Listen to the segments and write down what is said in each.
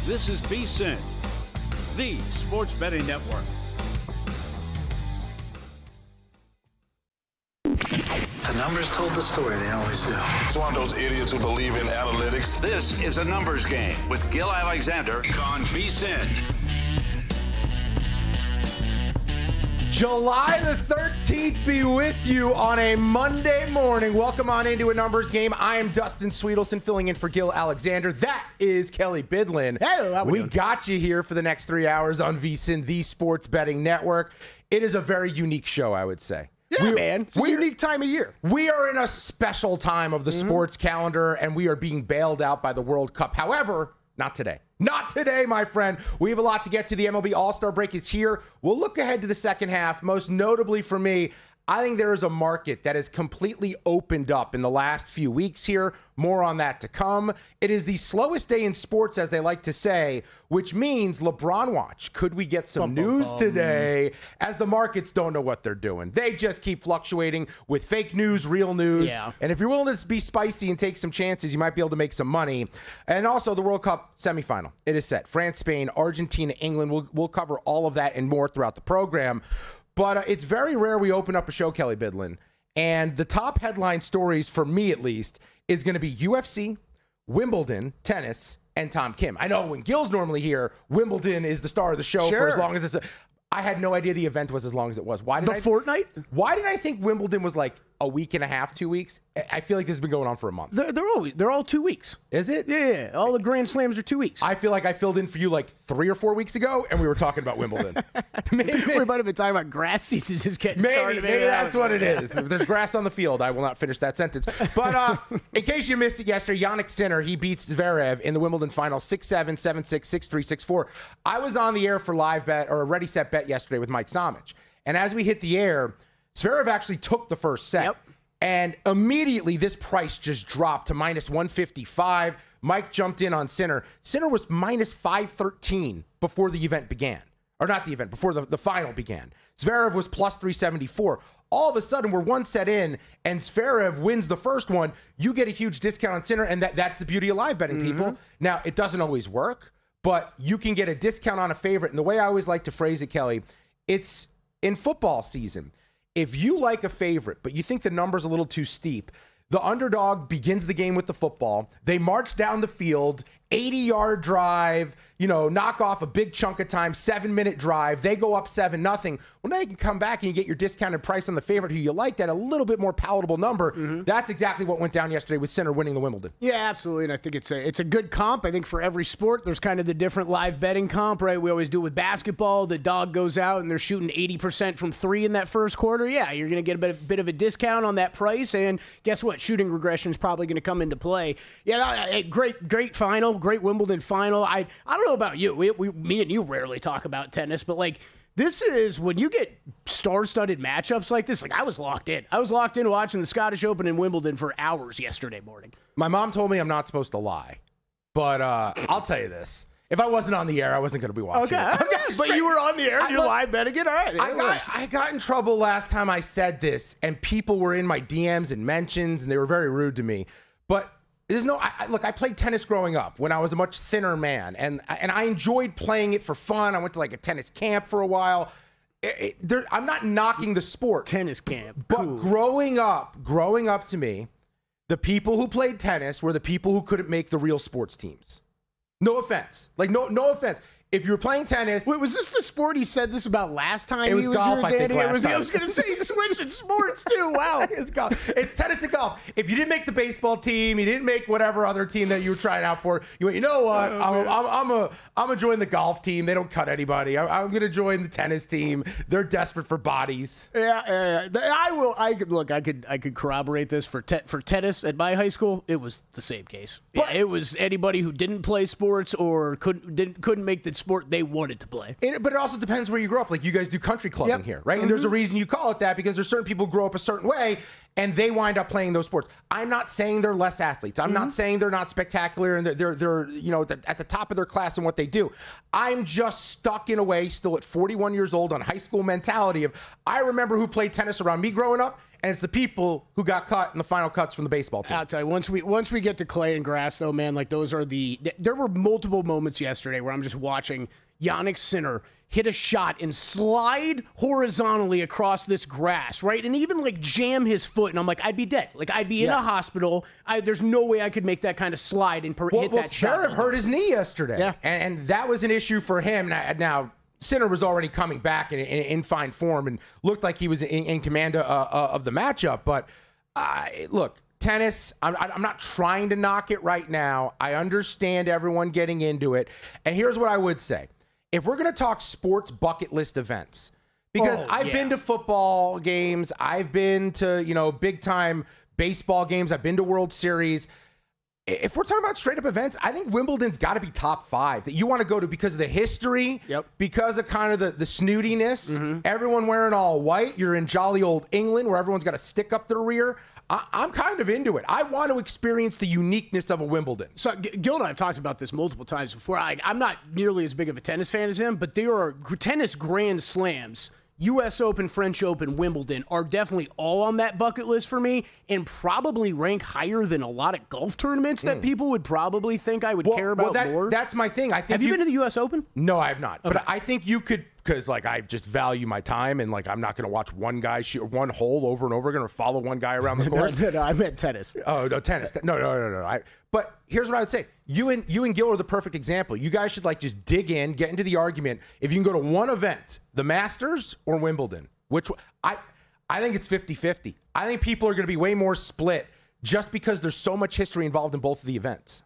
This is VSiN, the sports betting network. The numbers told the story, they always do. It's one of those idiots who believe in analytics. This is a numbers game with Gil Alexander on VSiN. July the 13th be with you on a Monday morning. Welcome on into a numbers game. I am Dustin Sweetelson filling in for Gil Alexander. That is Kelly Bidlin. Hey, we got you here for the next 3 hours on VSiN, the sports betting network. It is a very unique show, I would say. Yeah, man. It's a unique time of year. We are in a special time of the sports calendar, and we are being bailed out by the World Cup. However, not today. Not today, my friend. We have a lot to get to. The MLB All-Star break is here. We'll look ahead to the second half. Most notably for me, I think there is a market that has completely opened up in the last few weeks here. More on that to come. It is the slowest day in sports, as they like to say, which means LeBron watch. Could we get some news today as the markets don't know what they're doing? They just keep fluctuating with fake news, real news. Yeah. And if you're willing to be spicy and take some chances, you might be able to make some money. And also the World Cup semifinal. It is set. France, Spain, Argentina, England. We'll cover all of that and more throughout the program. But it's very rare we open up a show, Kelly Bidlin, and the top headline stories, for me at least, is going to be UFC, Wimbledon, tennis, and Tom Kim. I know when Gil's normally here, Wimbledon is the star of the show for as long as it's I had no idea the event was as long as it was. Why did fortnight? Why did I think Wimbledon was like a week and a half, 2 weeks? I feel like this has been going on for a month. They're all 2 weeks. Is it? Yeah. All the Grand Slams are 2 weeks. I feel like I filled in for you like 3 or 4 weeks ago, and we were talking about Wimbledon. We might have been talking about grass season just getting started. Maybe that's what it is. If there's grass on the field, I will not finish that sentence. But in case you missed it yesterday, Yannick Sinner, he beats Zverev in the Wimbledon final 6-7, 7-6, 6-3, 6-4. I was on the air for live bet or a ready set bet yesterday with Mike Somich. And as we hit the air, Zverev actually took the first set. Yep. And immediately this price just dropped to minus 155. Mike jumped in on Sinner. Sinner was minus 513 before the event began. Or not the event, before the final began. Zverev was plus 374. All of a sudden, we're one set in, and Zverev wins the first one. You get a huge discount on Sinner, and that's the beauty of live betting, people. Now, it doesn't always work, but you can get a discount on a favorite. And the way I always like to phrase it, Kelly, it's in football season. If you like a favorite, but you think the number's a little too steep, the underdog begins the game with the football. They march down the field, 80-yard drive, knock off a big chunk of time, 7-minute drive. They go up 7-0. Well, now you can come back and you get your discounted price on the favorite who you liked at a little bit more palatable number. That's exactly what went down yesterday with Sinner winning the Wimbledon. Yeah, absolutely. And I think it's a good comp. I think for every sport, there's kind of the different live betting comp, right? We always do it with basketball. The dog goes out and they're shooting 80% from three in that first quarter. Yeah, you're going to get a bit of a discount on that price. And guess what? Shooting regression is probably going to come into play. Yeah, great final. Great Wimbledon final. I don't know about you. Me and you rarely talk about tennis, but this is when you get star-studded matchups like this. I was locked in. I was locked in watching the Scottish Open in Wimbledon for hours yesterday morning. My mom told me I'm not supposed to lie, but I'll tell you this. If I wasn't on the air, I wasn't going to be watching. Okay, but you were on the air and you're live betting it. All right. I got in trouble last time I said this, and people were in my DMs and mentions, and they were very rude to me. But there's no look. I played tennis growing up when I was a much thinner man, and I enjoyed playing it for fun. I went to a tennis camp for a while. I'm not knocking the sport, tennis camp, but cool. growing up to me, the people who played tennis were the people who couldn't make the real sports teams. No offense, no offense. If you were playing tennis... Wait, was this the sport he said this about last time? It was golf, I think, last time. I was going to say he's switching sports, too. Wow. It's golf. It's tennis and golf. If you didn't make the baseball team, you didn't make whatever other team that you were trying out for, you went, you know what? I'm going to join the golf team. They don't cut anybody. I'm going to join the tennis team. They're desperate for bodies. Yeah. I will. I could corroborate this for tennis at my high school. It was the same case. But, it was anybody who didn't play sports or couldn't make the sport they wanted to play. But it also depends where you grew up. You guys do country clubbing here, right? And there's a reason you call it that, because there's certain people who grow up a certain way and they wind up playing those sports. I'm not saying they're less athletes. I'm not saying they're not spectacular and they're at the top of their class in what they do. I'm just stuck in a way still at 41 years old on high school mentality of I remember who played tennis around me growing up, and it's the people who got cut in the final cuts from the baseball team. I'll tell you, once we get to clay and grass, though, man, like those are there were multiple moments yesterday where I'm just watching Yannick Sinner hit a shot and slide horizontally across this grass, right? And even like jam his foot, and I'm like, I'd be dead. Like I'd be in a hospital. There's no way I could make that kind of slide and hit that shot. Zverev hurt his knee yesterday, yeah, and that was an issue for him. Now Sinner was already coming back in fine form and looked like he was in command of the matchup. But look, tennis, I'm not trying to knock it right now. I understand everyone getting into it. And here's what I would say. If we're going to talk sports bucket list events, because I've been to football games, I've been to, big time baseball games, I've been to World Series. If we're talking about straight up events, I think Wimbledon's got to be top 5 that you want to go to because of the history, because of kind of the snootiness, everyone wearing all white. You're in jolly old England where everyone's got a stick up their rear. I'm kind of into it. I want to experience the uniqueness of a Wimbledon. So, Gil and I have talked about this multiple times before. I'm not nearly as big of a tennis fan as him, but there are tennis grand slams. U.S. Open, French Open, Wimbledon are definitely all on that bucket list for me and probably rank higher than a lot of golf tournaments that people would probably think I would care about more. That's my thing. I think have you been to the U.S. Open? No, I have not. Okay. But I think you could, because I just value my time and I'm not going to watch one guy shoot one hole over and over again or follow one guy around the course. No, I meant tennis. Oh, no, tennis. No. But here's what I would say. You and Gil are the perfect example. You guys should just dig in, get into the argument. If you can go to one event, the Masters or Wimbledon, which I think it's 50-50. I think people are going to be way more split just because there's so much history involved in both of the events.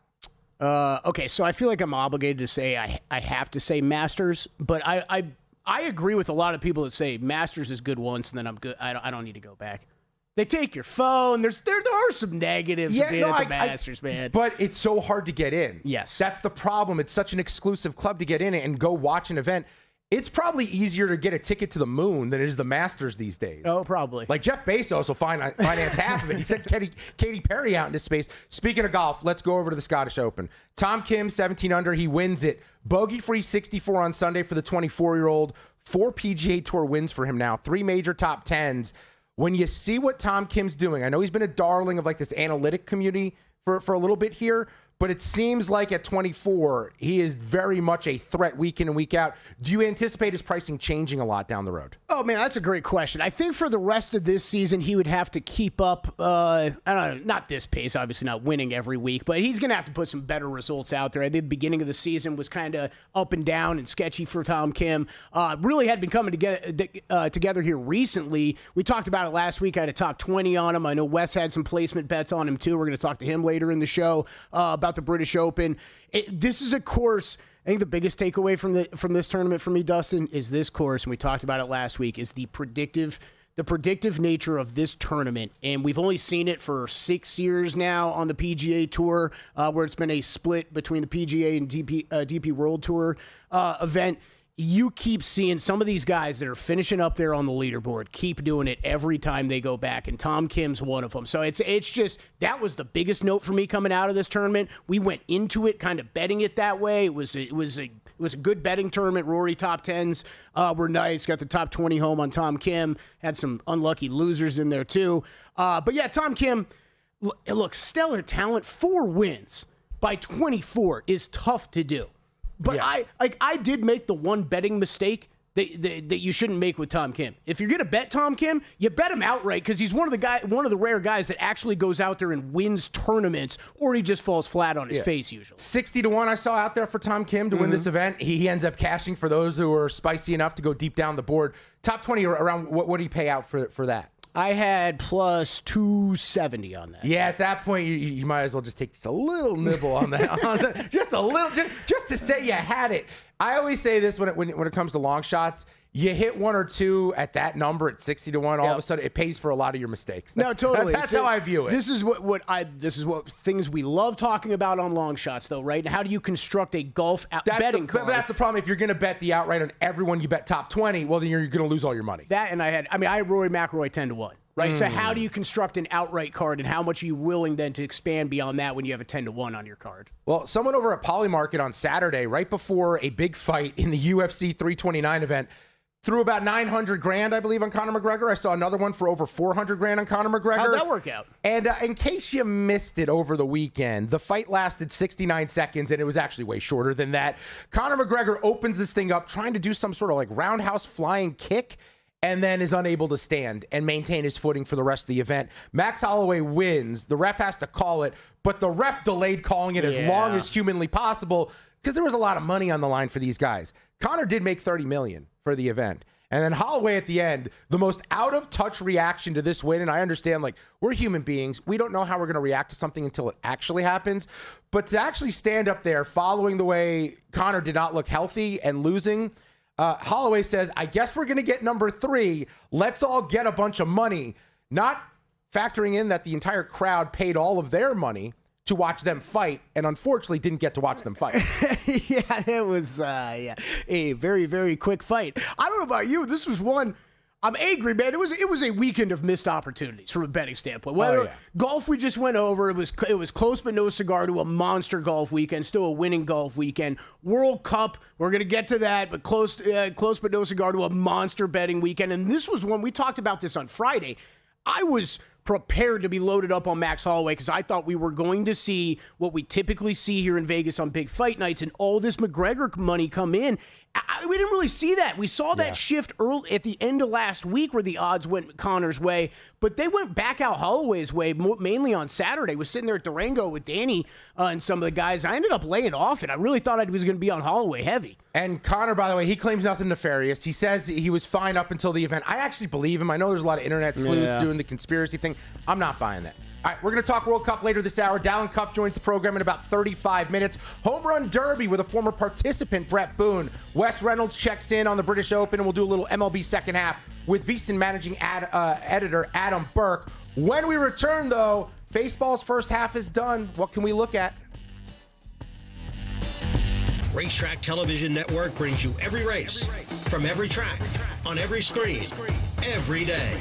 Okay, so I feel like I'm obligated to say I have to say Masters, but I agree with a lot of people that say Masters is good once and then I'm good. I don't need to go back. They take your phone. There are some negatives at the Masters, man. But it's so hard to get in. Yes. That's the problem. It's such an exclusive club to get in and go watch an event. It's probably easier to get a ticket to the moon than it is the Masters these days. Oh, probably. Jeff Bezos will finance half of it. He sent Katy Perry out into space. Speaking of golf, let's go over to the Scottish Open. Tom Kim, 17 under. He wins it. Bogey-free 64 on Sunday for the 24-year-old. 4 PGA Tour wins for him now. 3 major top 10s. When you see what Tom Kim's doing, I know he's been a darling of this analytic community for a little bit here, but it seems like at 24, he is very much a threat week in and week out. Do you anticipate his pricing changing a lot down the road? Oh, man, that's a great question. I think for the rest of this season, he would have to keep up, I don't know, not this pace, obviously not winning every week, but he's going to have to put some better results out there. I think the beginning of the season was kind of up and down and sketchy for Tom Kim. Really had been coming together here recently. We talked about it last week. I had a top 20 on him. I know Wes had some placement bets on him, too. We're going to talk to him later in the show about the British Open. This is a course. I think the biggest takeaway from this tournament for me, Dustin, is this course, and we talked about it last week, is the predictive nature of this tournament. And we've only seen it for 6 years now on the PGA Tour, where it's been a split between the PGA and DP World Tour event. You keep seeing some of these guys that are finishing up there on the leaderboard keep doing it every time they go back, and Tom Kim's one of them. So it's just that was the biggest note for me coming out of this tournament. We went into it kind of betting it that way. It was a good betting tournament. Rory top 10s were nice. Got the top 20 home on Tom Kim. Had some unlucky losers in there too. But yeah, Tom Kim, look, stellar talent. 4 wins by 24 is tough to do. But yeah. I did make the one betting mistake that you shouldn't make with Tom Kim. If you're going to bet Tom Kim, you bet him outright because he's one of the rare guys that actually goes out there and wins tournaments, or he just falls flat on his face usually. 60-1 I saw out there for Tom Kim to win this event. He ends up cashing for those who are spicy enough to go deep down the board. Top 20 around, what do you pay out for that? I had plus 270 on that. Yeah, at that point, you might as well just take just a little nibble on that. Just a little, just to say you had it. I always say this when it comes to long shots. You hit 1 or 2 at that number at 60-1, all of a sudden it pays for a lot of your mistakes. No, totally. That's how I view it. This is what things we love talking about on long shots, though, right? How do you construct a golf betting card? But that's the problem. If you're going to bet the outright on everyone you bet top 20, well, then you're going to lose all your money. I had Rory McIlroy 10-1. Right, so how do you construct an outright card, and how much are you willing then to expand beyond that when you have a 10-1 on your card? Well, someone over at Polymarket on Saturday, right before a big fight in the UFC 329 event, threw about 900 grand, I believe, on Conor McGregor. I saw another one for over 400 grand on Conor McGregor. How'd that work out? And in case you missed it over the weekend, the fight lasted 69 seconds, and it was actually way shorter than that. Conor McGregor opens this thing up trying to do some sort of like roundhouse flying kick, and then is unable to stand and maintain his footing for the rest of the event. Max Holloway wins. The ref has to call it, but the ref delayed calling it as long as humanly possible because there was a lot of money on the line for these guys. Conor did make $30 million for the event. And then Holloway at the end, the most out-of-touch reaction to this win, and I understand, like, we're human beings. We don't know how we're going to react to something until it actually happens. But to actually stand up there following the way Conor did not look healthy and losing, Holloway says, I guess we're going to get number 3. Let's all get a bunch of money. Not factoring in that the entire crowd paid all of their money to watch them fight, and unfortunately didn't get to watch them fight. Yeah, it was a very, very quick fight. I don't know about you. This was one. I'm angry, man. It was a weekend of missed opportunities from a betting standpoint. Golf, we just went over. It was close but no cigar to a monster golf weekend, still a winning golf weekend. World Cup, we're going to get to that, but close but no cigar to a monster betting weekend. And this was one, we talked about this on Friday. I was prepared to be loaded up on Max Holloway because I thought we were going to see what we typically see here in Vegas on big fight nights and all this McGregor money come in. We didn't really see that. We saw that shift early at the end of last week where the odds went Conor's way, but they went back out Holloway's way mainly on Saturday. I was sitting there at Durango with Danny and some of the guys. I ended up laying off it. I really thought I was going to be on Holloway heavy. And Conor, by the way, he claims nothing nefarious. He says he was fine up until the event. I actually believe him. I know there's a lot of internet sleuths doing the conspiracy thing. I'm not buying that. All right, we're going to talk World Cup later this hour. Dallin Cuff joins the program in about 35 minutes. Home Run Derby with a former participant, Brett Boone. Wes Reynolds checks in on the British Open, and we'll do a little MLB second half with VSiN managing editor Adam Burke. When we return, though, baseball's first half is done. What can we look at? Racetrack Television Network brings you every race, from every track, on every screen, every day.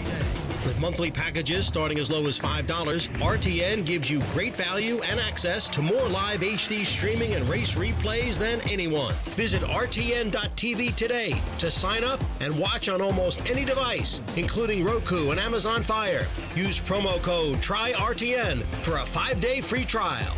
With monthly packages starting as low as $5, RTN gives you great value and access to more live HD streaming and race replays than anyone. Visit RTN.tv today to sign up and watch on almost any device, including Roku and Amazon Fire. Use promo code TRYRTN for a 5-day free trial.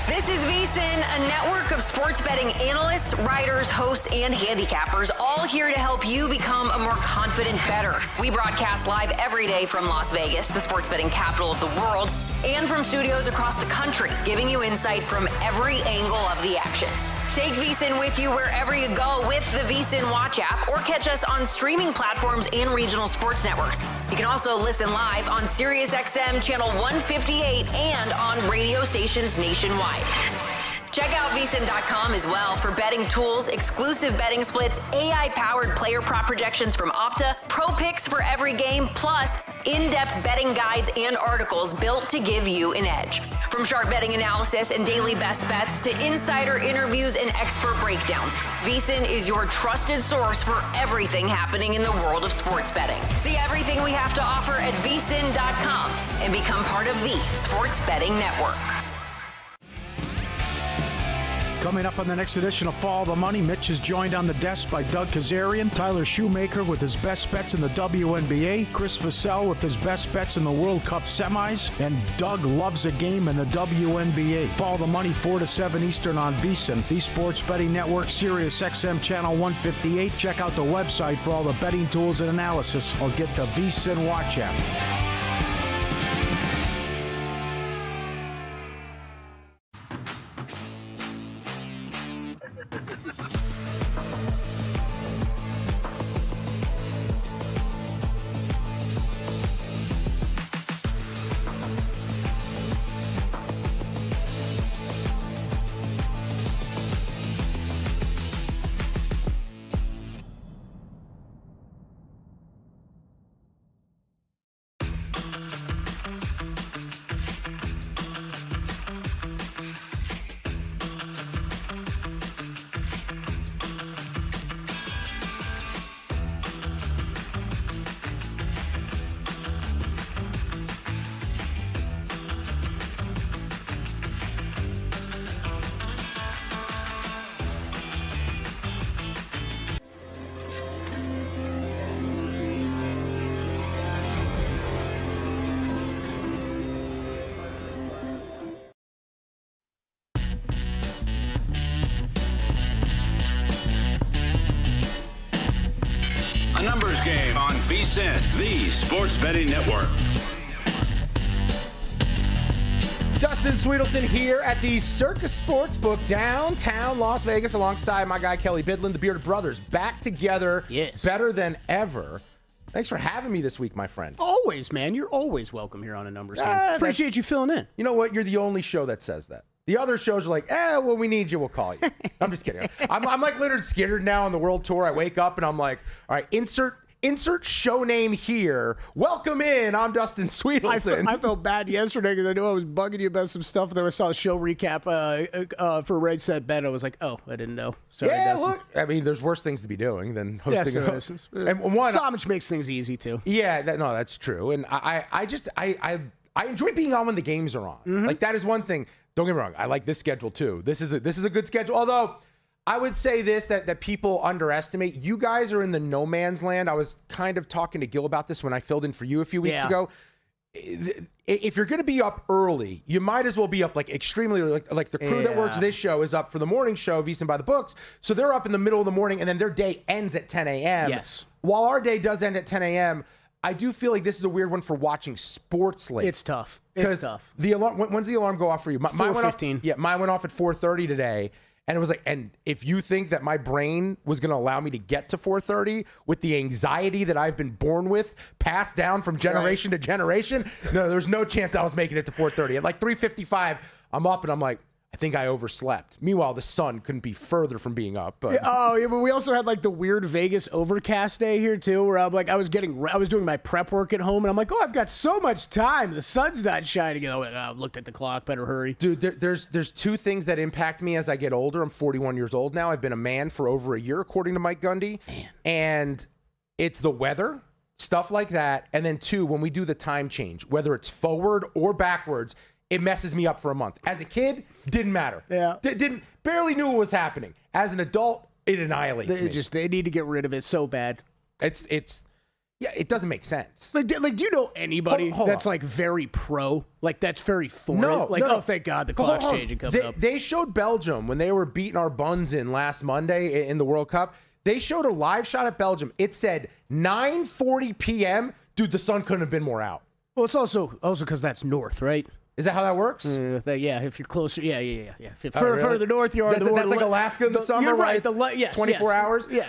This is VSiN, a network of sports betting analysts, writers, hosts, and handicappers, all here to help you become a more confident bettor. We broadcast live every day from Las Vegas, the sports betting capital of the world, and from studios across the country, giving you insight from every angle of the action. Take VSiN with you wherever you go with the VSiN Watch app, or catch us on streaming platforms and regional sports networks. You can also listen live on SiriusXM Channel 158 and on radio stations nationwide. Check out VSiN.com as well for betting tools, exclusive betting splits, AI-powered player prop projections from Opta, pro picks for every game, plus in-depth betting guides and articles built to give you an edge. From sharp betting analysis and daily best bets to insider interviews and expert breakdowns, VSiN is your trusted source for everything happening in the world of sports betting. See everything we have to offer at VSiN.com and become part of the Sports Betting Network. Coming up on the next edition of Follow the Money, Mitch is joined on the desk by Doug Kazarian, Tyler Shoemaker with his best bets in the WNBA, Chris Vassell with his best bets in the World Cup semis, and Doug loves a game in the WNBA. Follow the Money 4 to 7 Eastern on VSiN, the Sports Betting Network, Sirius XM Channel 158. Check out the website for all the betting tools and analysis, or get the VSiN Watch app. VSiN, the Sports Betting Network. Dustin Sweetelson here at the Circus Sportsbook downtown Las Vegas alongside my guy Kelly Bidlin, the Bearded Brothers, back together, better than ever. Thanks for having me this week, my friend. Always, man. You're always welcome here on A Numbers Game. Appreciate you filling in. You know what? You're the only show that says that. The other shows are like, when we need you, we'll call you. I'm just kidding. I'm like Leonard Skinner now on the World Tour. I wake up and I'm like, all right, insert show name here. Welcome in. I'm Dustin Sweetelson. I felt bad yesterday because I knew I was bugging you about some stuff. Then I saw a show recap for Red Set Bet. I was like, oh, I didn't know. Sorry, Dustin. Look. I mean, there's worse things to be doing than hosting a host. And Samich makes things easy, too. Yeah, that's true. And I enjoy being on when the games are on. Mm-hmm. Like, that is one thing. Don't get me wrong. I like this schedule, too. This is a good schedule. Although, I would say this, that people underestimate. You guys are in the no man's land. I was kind of talking to Gil about this when I filled in for you a few weeks ago. If you're going to be up early, you might as well be up like extremely like the crew that works this show is up for the morning show, VSiN by the books. So they're up in the middle of the morning, and then their day ends at 10 a.m. Yes. While our day does end at 10 a.m., I do feel like this is a weird one for watching sports late. It's tough. It's tough. The alarm. When's the alarm go off for you? Mine went off. Yeah, mine went off at 4:30 today. And it was like, and if you think that my brain was going to allow me to get to 4:30 with the anxiety that I've been born with, passed down from generation to generation, no, there's no chance I was making it to 4:30. At like 3:55, I'm up and I'm like, I think I overslept. Meanwhile, the sun couldn't be further from being up. But. But we also had like the weird Vegas overcast day here too, where I'm like, I was doing my prep work at home, and I'm like, I've got so much time. The sun's not shining. I looked at the clock. Better hurry, dude. There's two things that impact me as I get older. I'm 41 years old now. I've been a man for over a year, according to Mike Gundy. And it's the weather, stuff like that, and then two, when we do the time change, whether it's forward or backwards. It messes me up for a month. As a kid, didn't matter. Yeah. Barely knew what was happening. As an adult, it annihilates me. They need to get rid of it so bad. It doesn't make sense. Like, do you know anybody that's like very pro? Like that's very for it? Like, oh, thank God the clock's changing coming up. They showed Belgium when they were beating our buns in last Monday in the World Cup. They showed a live shot at Belgium. It said 9:40 p.m. Dude, the sun couldn't have been more out. Well, it's also because that's north, right? Is that how that works? If you're closer, yeah. Further north you are, that's like Alaska in the summer, you're right? 24 hours. Yeah.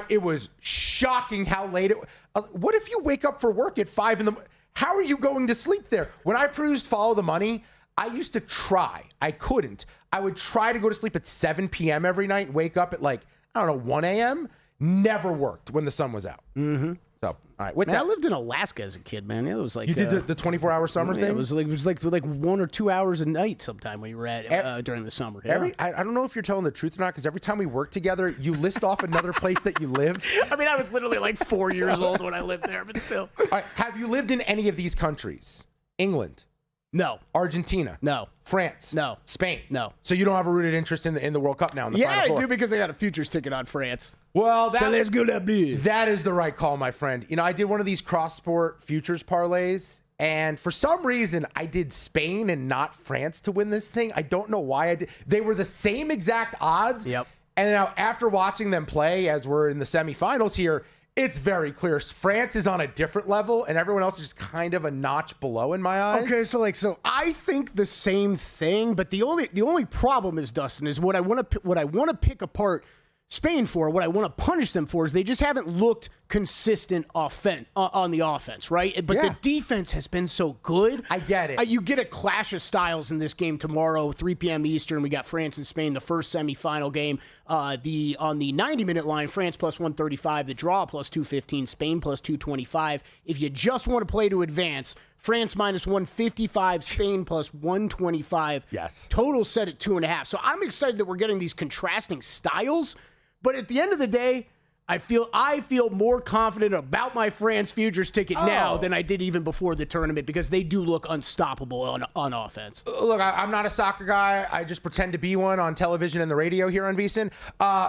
It was shocking how late it was. What if you wake up for work at 5 in the morning? How are you going to sleep there? When I produced Follow the Money, I used to try. I couldn't. I would try to go to sleep at 7 p.m. every night and wake up at 1 a.m. Never worked when the sun was out. Mm-hmm. So, all right. I lived in Alaska as a kid, man. It was like you did the 24-hour summer thing. It was like 1 or 2 hours a night sometime when you were at during the summer. Yeah. I don't know if you're telling the truth or not, because every time we work together, you list off another place that you live. I mean, I was literally like 4 years old when I lived there, but still. All right, have you lived in any of these countries? England? No. Argentina? No. France? No. Spain? No. So you don't have a rooted interest in the World Cup now? In the Final Four? I do, because I got a futures ticket on France. Well, so let's go that big. That is the right call, my friend. You know, I did one of these cross-sport futures parlays, and for some reason, I did Spain and not France to win this thing. I don't know why I did. They were the same exact odds. Yep. And now, after watching them play, as we're in the semifinals here, it's very clear. France is on a different level, and everyone else is just kind of a notch below in my eyes. Okay, so I think the same thing, but the only problem is, Dustin, is what I want to pick apart Spain for, what I want to punish them for, is they just haven't looked consistent on the offense, right? But the defense has been so good. I get it. You get a clash of styles in this game tomorrow, 3 p.m. Eastern. We got France and Spain, the first semifinal game. On the 90-minute line, France plus 135, the draw plus 215, Spain plus 225. If you just want to play to advance, France minus 155, Spain plus 125. Yes. Total set at 2.5. So I'm excited that we're getting these contrasting styles. But at the end of the day, I feel more confident about my France futures ticket now than I did even before the tournament, because they do look unstoppable on offense. Look, I'm not a soccer guy. I just pretend to be one on television and the radio here on VSiN.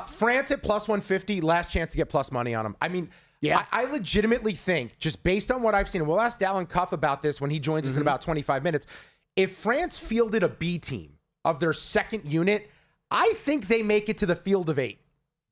France at plus 150, last chance to get plus money on them. I mean, I legitimately think, just based on what I've seen, and we'll ask Dallin Cuff about this when he joins us in about 25 minutes, if France fielded a B team of their second unit, I think they make it to the field of 8.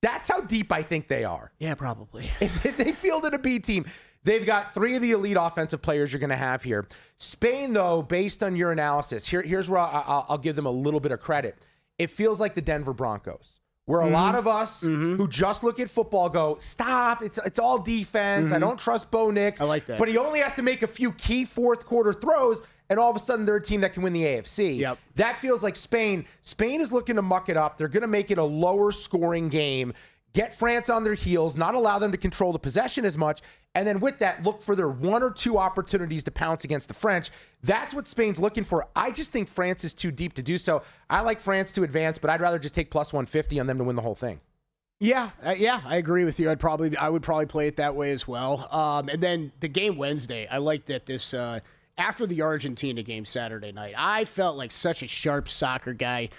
That's how deep I think they are. Yeah, probably. If they fielded a B team, they've got 3 of the elite offensive players you're going to have here. Spain, though, based on your analysis, here's where I'll give them a little bit of credit. It feels like the Denver Broncos, where a lot of us who just look at football go, stop, it's all defense. I don't trust Bo Nix. I like that. But he only has to make a few key fourth quarter throws, and all of a sudden they're a team that can win the AFC. Yep. That feels like Spain. Spain is looking to muck it up. They're going to make it a lower scoring game, get France on their heels, not allow them to control the possession as much, and then with that, look for their 1 or 2 opportunities to pounce against the French. That's what Spain's looking for. I just think France is too deep to do so. I like France to advance, but I'd rather just take plus 150 on them to win the whole thing. Yeah, I agree with you. I would probably play it that way as well. And then the game Wednesday, I like that this after the Argentina game Saturday night, I felt like such a sharp soccer guy,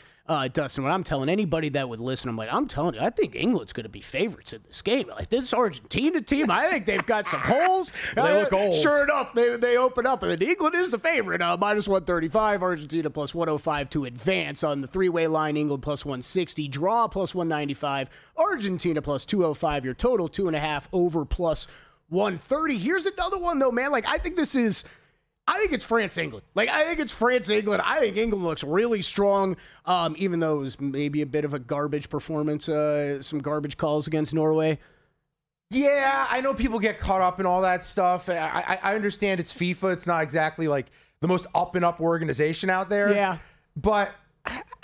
Dustin. When I'm telling anybody that would listen, I'm telling you, I think England's going to be favorites in this game. Like this Argentina team, I think they've got some holes. They look old. Sure enough, they open up, and then England is the favorite. Minus 135, Argentina plus 105 to advance on the 3-way line. England plus 160, draw plus 195, Argentina plus 205. Your total 2.5 over plus 130. Here's another one though, man. Like I think it's France-England. I think it's France-England. I think England looks really strong, even though it was maybe a bit of a garbage performance, some garbage calls against Norway. Yeah, I know people get caught up in all that stuff. I understand it's FIFA. It's not exactly like the most up-and-up organization out there. Yeah. But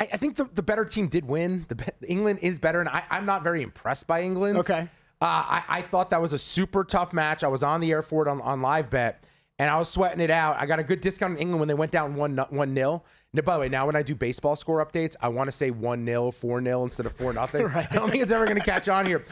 I think the better team did win. England is better, and I'm not very impressed by England. Okay. I thought that was a super tough match. I was on the air for it on live bet. And I was sweating it out. I got a good discount in England when they went down 1-0. Now, by the way, now when I do baseball score updates, I want to say 1-0, 4-0 instead of 4-0. Right. I don't think it's ever going to catch on here.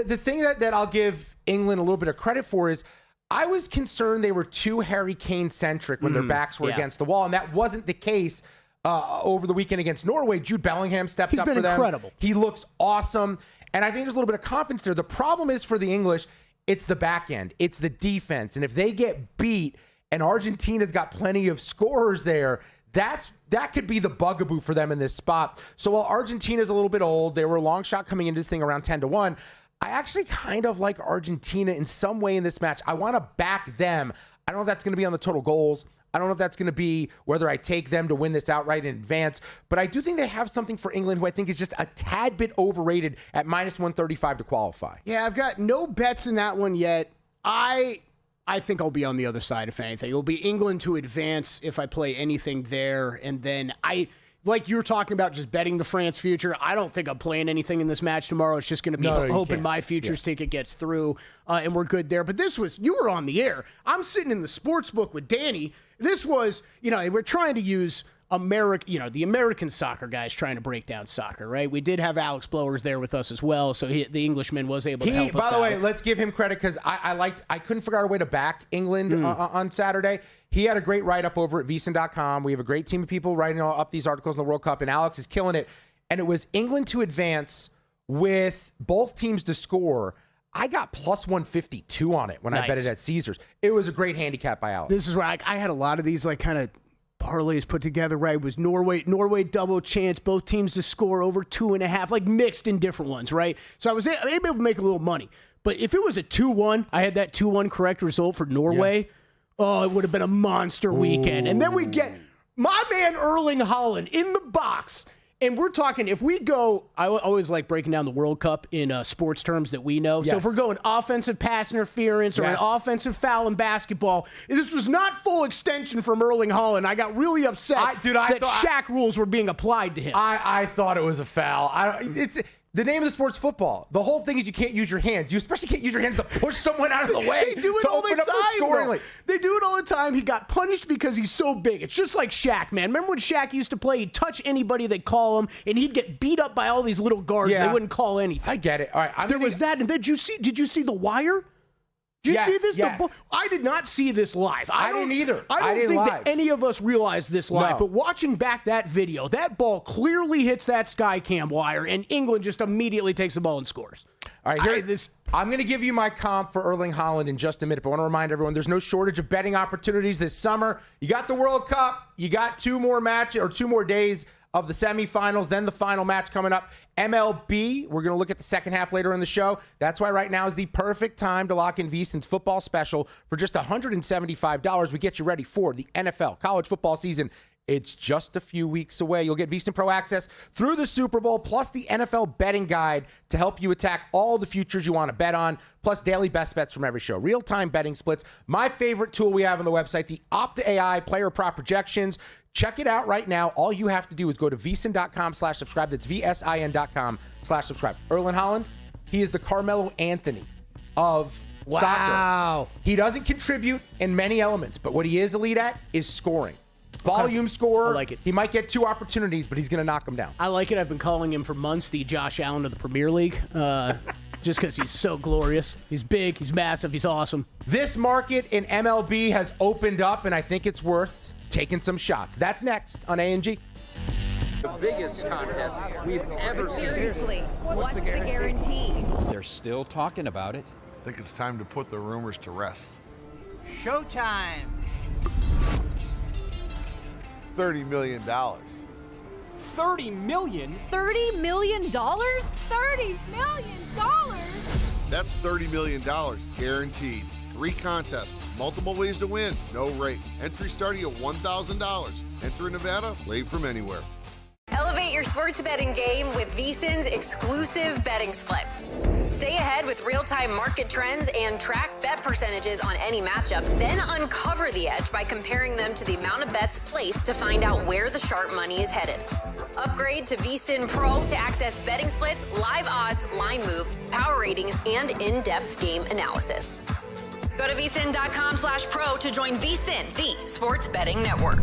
The thing that I'll give England a little bit of credit for is I was concerned they were too Harry Kane-centric when their backs were against the wall, and that wasn't the case over the weekend against Norway. Jude Bellingham stepped up for them. He's been incredible. He looks awesome, and I think there's a little bit of confidence there. The problem is for the English, it's the back end. It's the defense. And if they get beat and Argentina's got plenty of scorers there, that could be the bugaboo for them in this spot. So while Argentina's a little bit old, they were a long shot coming into this thing around 10-1. I actually kind of like Argentina in some way in this match. I want to back them. I don't know if that's going to be on the total goals. I don't know if that's going to be whether I take them to win this outright in advance, but I do think they have something for England who I think is just a tad bit overrated at minus 135 to qualify. Yeah, I've got no bets in that one yet. I think I'll be on the other side, if anything. It'll be England to advance if I play anything there, and then like you were talking about just betting the France future, I don't think I'm playing anything in this match tomorrow. It's just going to be hoping my futures ticket gets through, and we're good there. But you were on the air. I'm sitting in the sports book with Danny. This was, we're trying to use the American soccer guys trying to break down soccer, right? We did have Alex Blowers there with us as well, so the Englishman was able to help us out. By the way, let's give him credit because I couldn't figure out a way to back England on Saturday. He had a great write-up over at VSiN.com. We have a great team of people writing up these articles in the World Cup, and Alex is killing it. And it was England to advance with both teams to score. I got plus 152 on it when I bet it at Caesars. It was a great handicap by Alex. This is where I had a lot of these kind of parlays put together, right? It was Norway double chance, both teams to score over 2.5, mixed in different ones, right? So I was able to make a little money. But if it was a 2-1, I had that 2-1 correct result for Norway. Yeah. Oh, it would have been a monster weekend. And then we get my man Erling Haaland in the box. And we're talking, if we go, I always like breaking down the World Cup in sports terms that we know. Yes. So if we're going offensive pass interference or an offensive foul in basketball, this was not full extension from Erling Haaland. I got really upset that Shaq rules were being applied to him. I thought it was a foul. It's the name of the sport's football. The whole thing is you can't use your hands. You especially can't use your hands to push someone out of the way. They do it all the time. They do it all the time. He got punished because he's so big. It's just like Shaq, man. Remember when Shaq used to play? He'd touch anybody, they'd call him, and he'd get beat up by all these little guards. Yeah. They wouldn't call anything. I get it. All right, there was that. And then did you see The Wire? Did you see this? Yes. I did not see this live. I didn't either. I don't think that any of us realized this live. But watching back that video, that ball clearly hits that Skycam wire, and England just immediately takes the ball and scores. All right, I'm going to give you my comp for Erling Haaland in just a minute, but I want to remind everyone there's no shortage of betting opportunities this summer. You got the World Cup. You got 2 more days of the semifinals, then the final match coming up. MLB, we're going to look at the second half later in the show. That's why right now is the perfect time to lock in VSiN's football special. For just $175, we get you ready for the NFL college football season. It's just a few weeks away. You'll get VSiN Pro access through the Super Bowl, plus the NFL betting guide to help you attack all the futures you want to bet on, plus daily best bets from every show. Real-time betting splits. My favorite tool we have on the website, the Opta AI player prop projections. Check it out right now. All you have to do is go to VSiN.com/subscribe. That's VSIN.com/subscribe. Erlen Holland, he is the Carmelo Anthony of soccer. He doesn't contribute in many elements, but what he is elite at is scoring. Volume scorer. I like it. He might get 2 opportunities, but he's going to knock them down. I like it. I've been calling him for months the Josh Allen of the Premier League, just because he's so glorious. He's big, he's massive, he's awesome. This market in MLB has opened up, and I think it's worth taking some shots. That's next on A&G. The biggest contest we've ever seen. Seriously, what's the guarantee? They're still talking about it. I think it's time to put the rumors to rest. Showtime. $30 million. $30 million? $30 million? $30 million? That's $30 million guaranteed. 3 contests, multiple ways to win, no rate. Entry starting at $1,000. Enter in Nevada, play from anywhere. Elevate your sports betting game with VSiN's exclusive betting splits. Stay ahead with real-time market trends and track bet percentages on any matchup. Then uncover the edge by comparing them to the amount of bets placed to find out where the sharp money is headed. Upgrade to VSiN Pro to access betting splits, live odds, line moves, power ratings, and in-depth game analysis. Go to VSiN.com/pro to join VSiN, the sports betting network.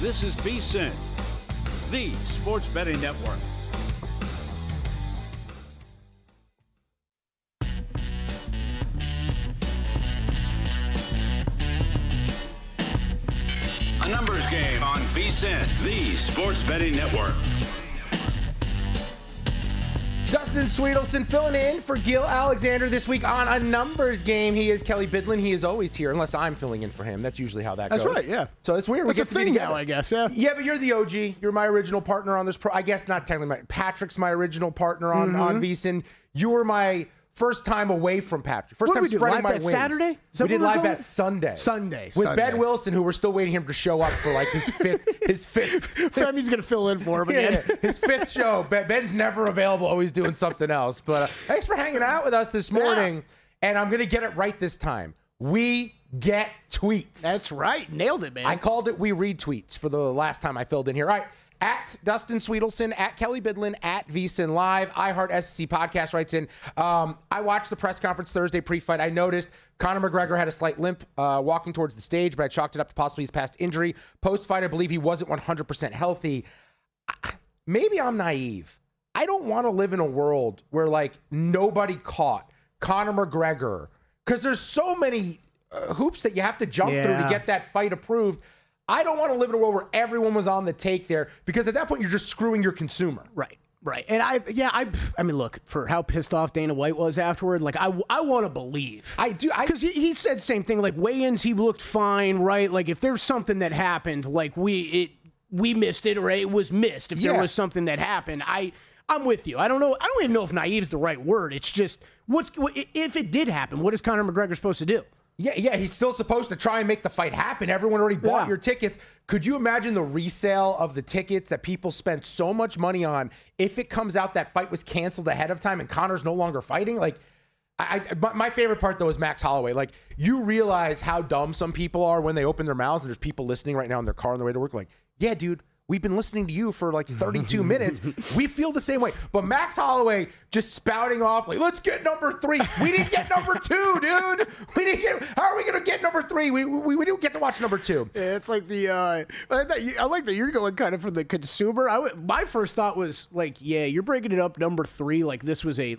This is VSiN, the sports betting network. the Sports Betting Network. Dustin Sweetelson filling in for Gil Alexander this week on a numbers game. He is Kelly Bidlin. He is always here, unless I'm filling in for him. That's usually how that goes. That's right, yeah. So it's weird. It's a thing now, I guess, yeah. Yeah, but you're the OG. You're my original partner on this. I guess not technically. Patrick's my original partner on VSiN. You were my first time away from Patrick. First time spreading my wings. Saturday? We did live bet Sunday. With Ben Wilson, who we're still waiting him to show up for like his fifth. Femi's going to fill in for him again. Yeah, his fifth show. Ben's never available, always doing something else. But thanks for hanging out with us this morning. Yeah. And I'm going to get it right this time. We get tweets. That's right. Nailed it, man. I called it we read tweets for the last time I filled in here. All right. At Dustin Sweetelson, at Kelly Bidlin, at VSiN Live, iHeart SEC Podcast writes in, I watched the press conference Thursday pre-fight. I noticed Conor McGregor had a slight limp walking towards the stage, but I chalked it up to possibly his past injury. Post-fight, I believe he wasn't 100% healthy. Maybe I'm naive. I don't want to live in a world where, like, nobody caught Conor McGregor, because there's so many hoops that you have to jump through to get that fight approved. I don't want to live in a world where everyone was on the take there, because at that point you're just screwing your consumer. Right. And I mean, look, for how pissed off Dana White was afterward, like I want to believe. I do. Because he said the same thing, like weigh-ins, he looked fine, right? Like if there's something that happened, like we missed it, or it was missed. If there was something that happened, I'm with you. I don't know. I don't even know if naive is the right word. It's just, if it did happen, what is Conor McGregor supposed to do? Yeah, he's still supposed to try and make the fight happen. Everyone already bought your tickets. Could you imagine the resale of the tickets that people spent so much money on if it comes out that fight was canceled ahead of time and Conor's no longer fighting? Like, my favorite part, though, is Max Holloway. Like, you realize how dumb some people are when they open their mouths and there's people listening right now in their car on their way to work. Like, yeah, dude, we've been listening to you for like 32 minutes. We feel the same way. But Max Holloway just spouting off like, let's get number 3. We didn't get number 2, dude. How are we going to get number 3? We didn't get to watch number 2. Yeah, it's like I like that you're going kind of for the consumer. My first thought was like, yeah, you're breaking it up number 3. Like this was a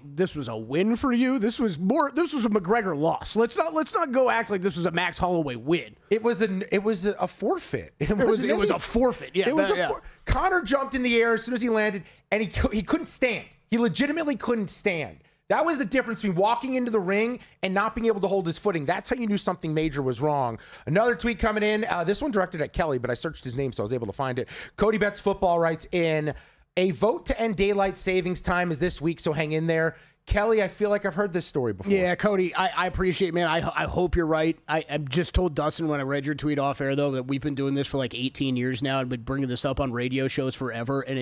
win for you. This was a McGregor loss. Let's not go act like this was a Max Holloway win. It was a forfeit. It was a forfeit. Yeah. It was Conor jumped in the air as soon as he landed, and he couldn't stand. He legitimately couldn't stand. That was the difference between walking into the ring and not being able to hold his footing. That's how you knew something major was wrong. Another tweet coming in. This one directed at Kelly, but I searched his name, so I was able to find it. Cody Betts Football writes in, a vote to end daylight savings time is this week, so hang in there. Kelly, I feel like I've heard this story before. Yeah, Cody, I appreciate it, man. I hope you're right. I just told Dustin when I read your tweet off air, though, that we've been doing this for like 18 years now and been bringing this up on radio shows forever. And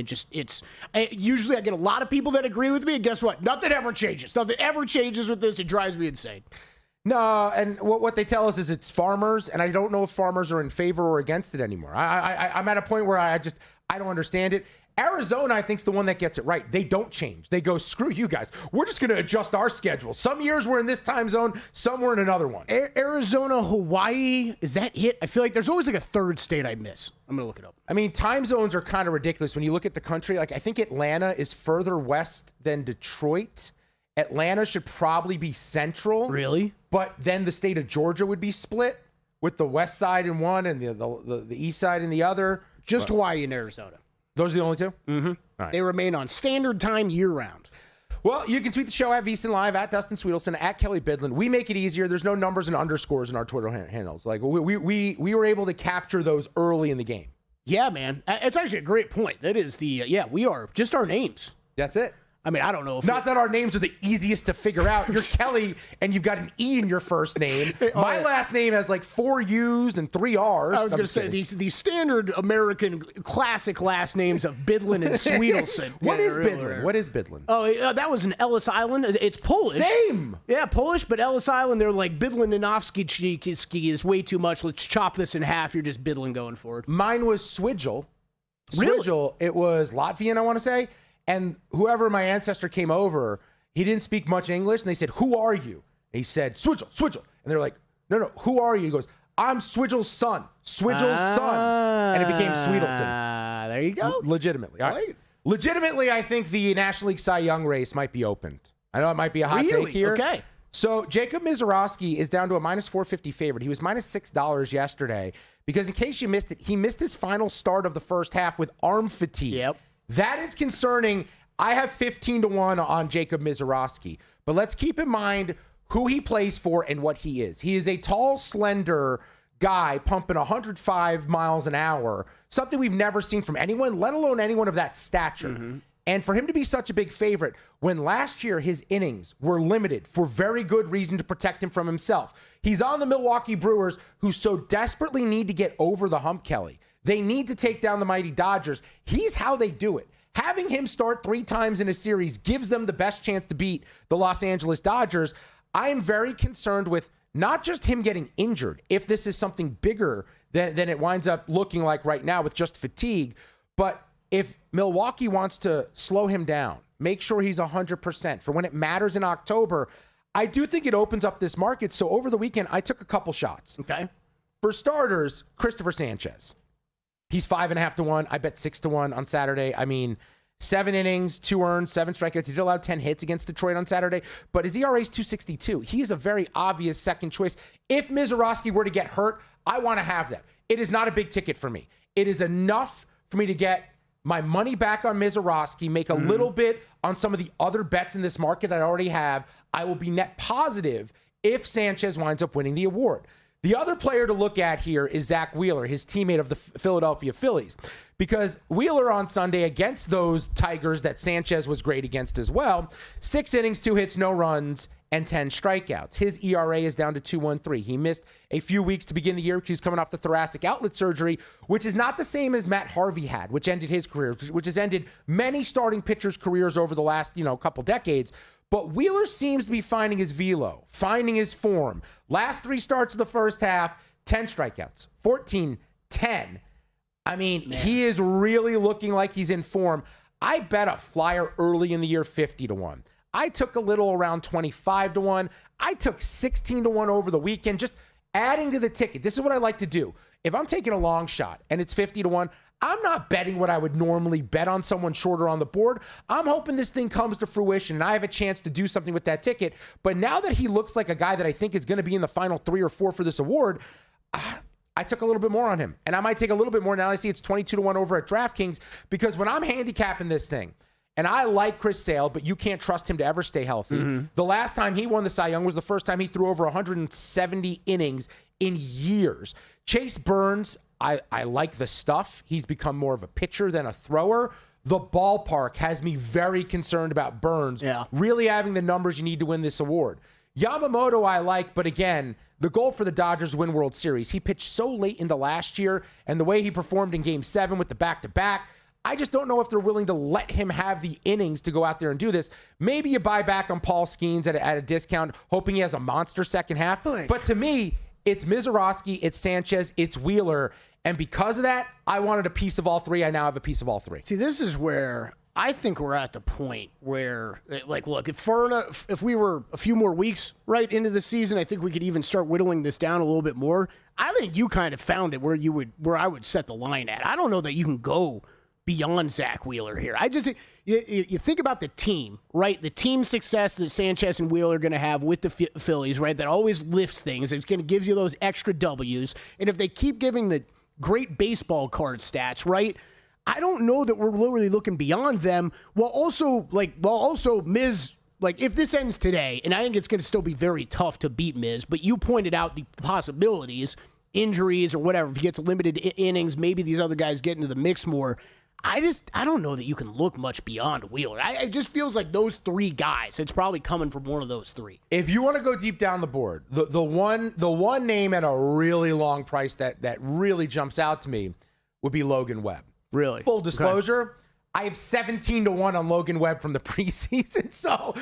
usually I get a lot of people that agree with me. And guess what? Nothing ever changes. Nothing ever changes with this. It drives me insane. No, and what they tell us is it's farmers, and I don't know if farmers are in favor or against it anymore. I'm at a point where I don't understand it. Arizona, I think, is the one that gets it right. They don't change. They go, screw you guys. We're just going to adjust our schedule. Some years we're in this time zone, some we're in another one. Arizona, Hawaii, is that it? I feel like there's always like a third state I miss. I'm going to look it up. I mean, time zones are kind of ridiculous when you look at the country. Like, I think Atlanta is further west than Detroit. Atlanta should probably be central. Really? But then the state of Georgia would be split with the west side in one and the east side in the other. Just Hawaii and Arizona. Those are the only two? Mm-hmm. All right. They remain on standard time year-round. Well, you can tweet the show at VSiN Live, at Dustin Sweetelson, at Kelly Bidlin. We make it easier. There's no numbers and underscores in our Twitter handles. Like we were able to capture those early in the game. Yeah, man. It's actually a great point. That is we are just our names. That's it. I mean, I don't know if not that our names are the easiest to figure out. You're Kelly, and you've got an E in your first name. My last name has like 4 U's and 3 R's. I was going to say the standard American classic last names of Bidlin and Sweetelson. What is Bidlin? What is Bidlin? Oh, that was in Ellis Island. It's Polish. Same. Yeah, Polish, but Ellis Island, they're like Bidlininowski is way too much. Let's chop this in half. You're just Bidlin going forward. Mine was Swidgel. Really? Swidgel, it was Latvian, I want to say. And whoever my ancestor came over, he didn't speak much English. And they said, who are you? And he said, Swidgel. And they're like, no, who are you? He goes, I'm Swidgel's son. Swidgel's son. And it became Sweetelson. There you go. Legitimately. Right. Legitimately, I think the National League Cy Young race might be opened. I know it might be a hot take here. Okay. So Jacob Mizorowski is down to a minus 450 favorite. He was minus $6 yesterday because in case you missed it, he missed his final start of the first half with arm fatigue. Yep. That is concerning. I have 15-1 on Jacob Misiorowski, but let's keep in mind who he plays for and what he is. He is a tall, slender guy pumping 105 miles an hour, something we've never seen from anyone, let alone anyone of that stature. And for him to be such a big favorite, when last year his innings were limited for very good reason to protect him from himself. He's on the Milwaukee Brewers, who so desperately need to get over the hump, Kelly. They need to take down the mighty Dodgers. He's how they do it. Having him start 3 times in a series gives them the best chance to beat the Los Angeles Dodgers. I am very concerned with not just him getting injured, if this is something bigger than it winds up looking like right now with just fatigue, but if Milwaukee wants to slow him down, make sure he's 100% for when it matters in October, I do think it opens up this market. So over the weekend, I took a couple shots. Okay. For starters, Christopher Sanchez. He's 5.5-1. I bet 6-1 on Saturday. I mean, 7 innings, 2 earned, 7 strikeouts. He did allow 10 hits against Detroit on Saturday, but his ERA is 2.62. He is a very obvious second choice. If Misiorowski were to get hurt, I want to have that. It is not a big ticket for me. It is enough for me to get my money back on Misiorowski, make a little bit on some of the other bets in this market that I already have. I will be net positive if Sanchez winds up winning the award. The other player to look at here is Zach Wheeler, his teammate of the Philadelphia Phillies, because Wheeler on Sunday against those Tigers that Sanchez was great against as well, 6 innings, 2 hits, no runs, and 10 strikeouts. His ERA is down to 2.13. He missed a few weeks to begin the year because he was coming off the thoracic outlet surgery, which is not the same as Matt Harvey had, which ended his career, which has ended many starting pitchers' careers over the last, couple decades. But Wheeler seems to be finding his velo, finding his form. Last 3 starts of the first half, 10 strikeouts, 14-10. I mean, he is really looking like he's in form. I bet a flyer early in the year 50-1. I took a little around 25-1. I took 16-1 over the weekend, just adding to the ticket. This is what I like to do. If I'm taking a long shot and it's 50-1, I'm not betting what I would normally bet on someone shorter on the board. I'm hoping this thing comes to fruition and I have a chance to do something with that ticket. But now that he looks like a guy that I think is going to be in the final 3 or 4 for this award, I took a little bit more on him. And I might take a little bit more now. I see it's 22-1 over at DraftKings, because when I'm handicapping this thing, and I like Chris Sale, but you can't trust him to ever stay healthy. The last time he won the Cy Young was the first time he threw over 170 innings in years. Chase Burns, I like the stuff. He's become more of a pitcher than a thrower. The ballpark has me very concerned about Burns really having the numbers you need to win this award. Yamamoto I like, but again, the goal for the Dodgers win World Series. He pitched so late into last year, and the way he performed in Game 7 with the back-to-back, I just don't know if they're willing to let him have the innings to go out there and do this. Maybe you buy back on Paul Skeens at a discount, hoping he has a monster second half. But to me, it's Misiorowski, it's Sanchez, it's Wheeler. And because of that, I wanted a piece of all 3. I now have a piece of all 3. See, this is where I think we're at the point where, look, if we were a few more weeks right into the season, I think we could even start whittling this down a little bit more. I think you kind of found it where I would set the line at. I don't know that you can go beyond Zach Wheeler here. You think about the team, right? The team success that Sanchez and Wheeler are going to have with the Phillies, right? That always lifts things. It's going to give you those extra W's. And if they keep giving the great baseball card stats, right? I don't know that we're literally looking beyond them. While also Miz, if this ends today, and I think it's going to still be very tough to beat Miz, but you pointed out the possibilities, injuries or whatever. If he gets limited innings, maybe these other guys get into the mix more. I don't know that you can look much beyond Wheeler. It just feels like those 3 guys. It's probably coming from one of those 3. If you want to go deep down the board, the one name at a really long price that really jumps out to me would be Logan Webb. Really? Full disclosure, I have 17-1 on Logan Webb from the preseason. So,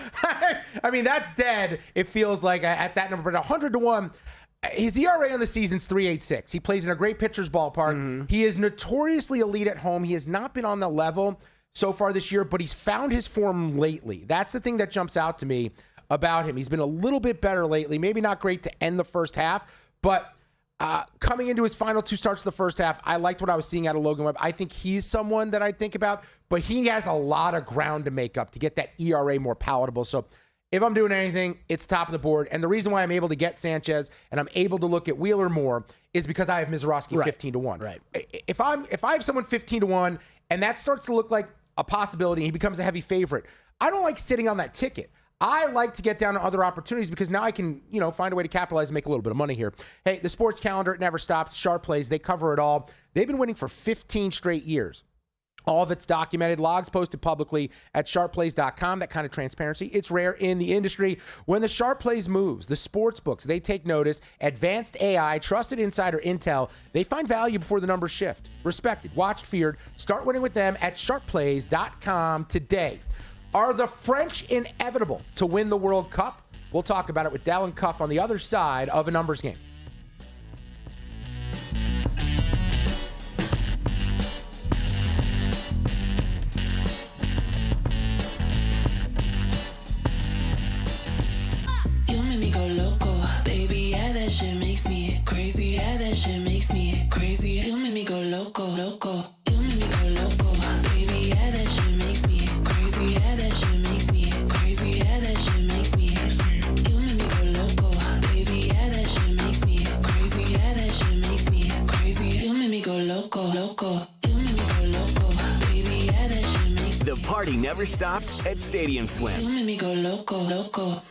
I mean, that's dead. It feels like at that number, but 100-1. His ERA on the season's 3.86. He plays in a great pitcher's ballpark. He is notoriously elite at home. He has not been on the level so far this year, but he's found his form lately. That's the thing that jumps out to me about him. He's been a little bit better lately. Maybe not great to end the first half, but coming into his final 2 starts of the first half, I liked what I was seeing out of Logan Webb. I think he's someone that I think about, but he has a lot of ground to make up to get that ERA more palatable. So if I'm doing anything, it's top of the board. And the reason why I'm able to get Sanchez and I'm able to look at Wheeler more is because I have Mizorowski 15-1. Right. If I have someone 15-1 and that starts to look like a possibility and he becomes a heavy favorite, I don't like sitting on that ticket. I like to get down to other opportunities because now I can, find a way to capitalize and make a little bit of money here. Hey, the sports calendar, it never stops. Sharp Plays, they cover it all. They've been winning for 15 straight years. All of it's documented, logs posted publicly at sharpplays.com. That kind of transparency, it's rare in the industry. When the Sharp Plays moves, the sports books, they take notice. Advanced AI, trusted insider intel, they find value before the numbers shift. Respected, watched, feared. Start winning with them at sharpplays.com today. Are the French inevitable to win the World Cup? We'll talk about it with Dallin Cuff on the other side of a numbers game. Crazy, yeah, that shit makes me crazy. You make me go loco, loco. You make me go loco, baby, yeah, that shit makes me crazy. Yeah, that shit makes me crazy. Yeah, that shit makes me. You make me go loco, baby, yeah, that shit makes me crazy. Yeah, that shit makes me crazy. You make me go loco, loco. You make me go loco, baby, yeah, that shit makes me. The party never stops at Stadium Swim. You make me go loco, loco.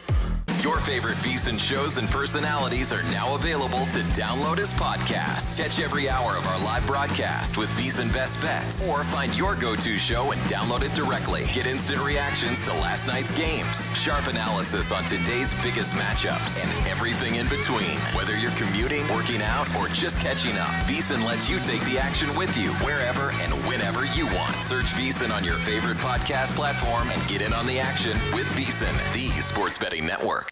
Your favorite VSiN shows and personalities are now available to download as podcasts. Catch every hour of our live broadcast with VSiN Best Bets, or find your go-to show and download it directly. Get instant reactions to last night's games, sharp analysis on today's biggest matchups, and everything in between. Whether you're commuting, working out, or just catching up, VSiN lets you take the action with you wherever and whenever you want. Search VSiN on your favorite podcast platform and get in on the action with VSiN, the sports betting network.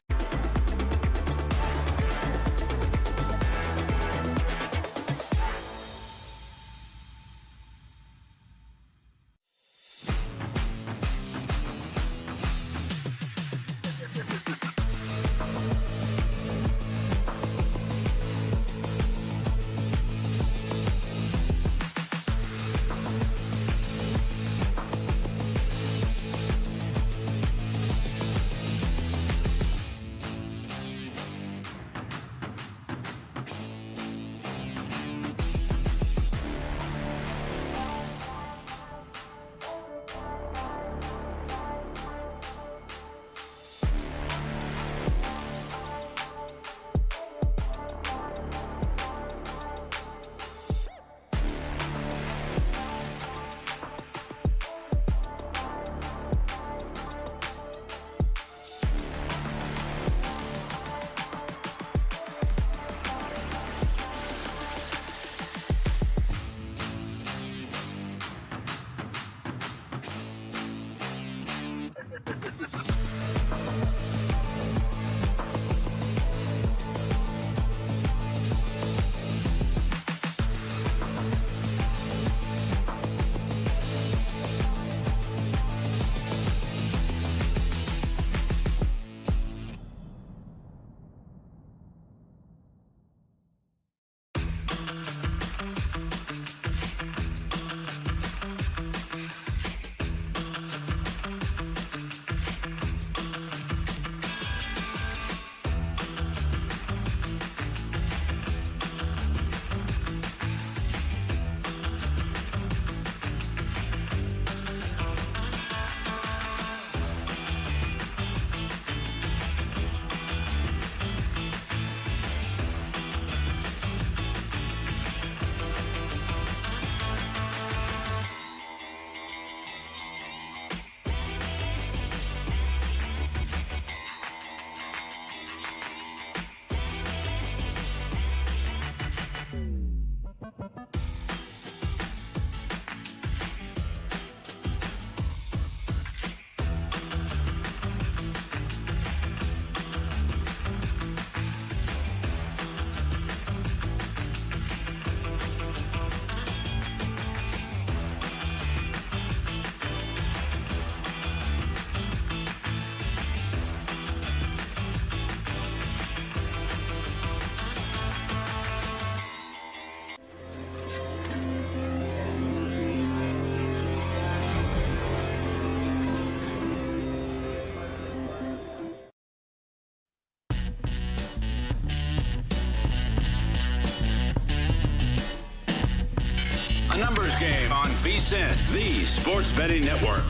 VSiN, the Sports Betting Network.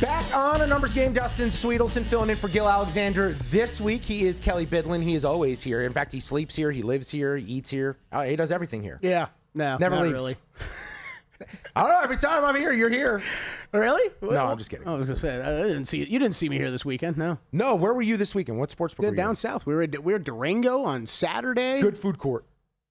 Back on a numbers game, Dustin Sweetelson filling in for Gil Alexander. This week, he is Kelly Bidlin. He is always here. In fact, he sleeps here, he lives here, he eats here. He does everything here. Yeah, no, never leaves. Really. I don't know. Every time I'm here, you're here. Really? No, I'm just kidding. I was gonna say I didn't see you. Didn't see me here this weekend. No. No. Where were you this weekend? What sports book were you down in? south? We were at Durango on Saturday. Good food court.